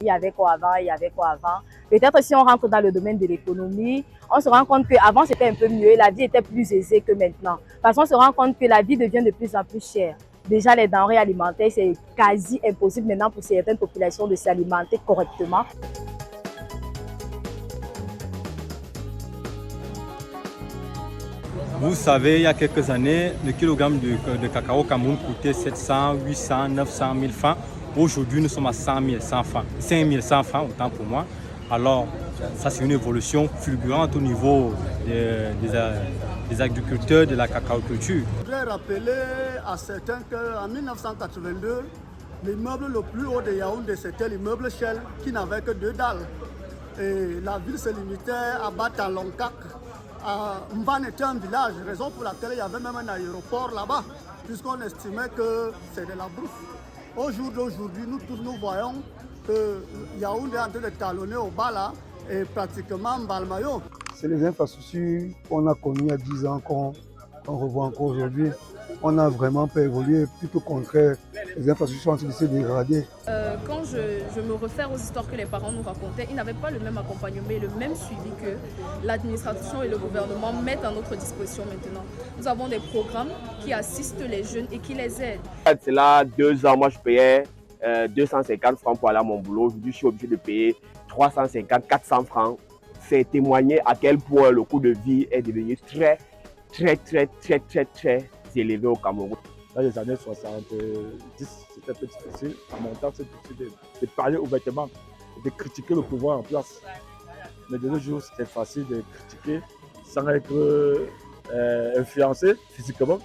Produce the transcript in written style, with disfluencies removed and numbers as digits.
y avait quoi avant, il y avait quoi avant. Peut-être si on rentre dans le domaine de l'économie, on se rend compte qu'avant c'était un peu mieux, la vie était plus aisée que maintenant. Parce qu'on se rend compte que la vie devient de plus en plus chère. Déjà, les denrées alimentaires, c'est quasi impossible maintenant pour certaines populations de s'alimenter correctement. Vous savez, il y a quelques années, le kilogramme de cacao au Cameroun coûtait 700, 800, 900 000 francs. Aujourd'hui, nous sommes à 100 100 francs, 5 100 francs, autant pour moi. Alors, ça, c'est une évolution fulgurante au niveau des agriculteurs de la cacaoculture. Je voudrais rappeler à certains qu'en 1982, l'immeuble le plus haut de Yaoundé, c'était l'immeuble Shell qui n'avait que 2 dalles. Et la ville se limitait à Batalongkak. Mban était un village, raison pour laquelle il y avait même un aéroport là-bas, puisqu'on estimait que c'est de la bouffe. Au jour d'aujourd'hui, nous tous nous voyons que Yaoundé est en train de talonner au bas là, et pratiquement Mbalmayo. C'est les infrastructures qu'on a connues il y a 10 ans qu'on revoit encore aujourd'hui. On n'a vraiment pas évolué, plutôt au contraire, les infrastructures sont en train de se dégrader. Quand je me réfère aux histoires que les parents nous racontaient, ils n'avaient pas le même accompagnement et le même suivi que l'administration et le gouvernement mettent à notre disposition maintenant. Nous avons des programmes qui assistent les jeunes et qui les aident. C'est là 2 ans, moi je payais 250 francs pour aller à mon boulot. Aujourd'hui, je suis obligé de payer 350, 400 francs. C'est témoigner à quel point le coût de vie est devenu très élevé au Cameroun. Dans les années 70, c'était un peu difficile. À mon temps, c'est difficile de parler ouvertement, de critiquer le pouvoir en place. Mais de nos jours, c'était facile de critiquer sans être influencé physiquement.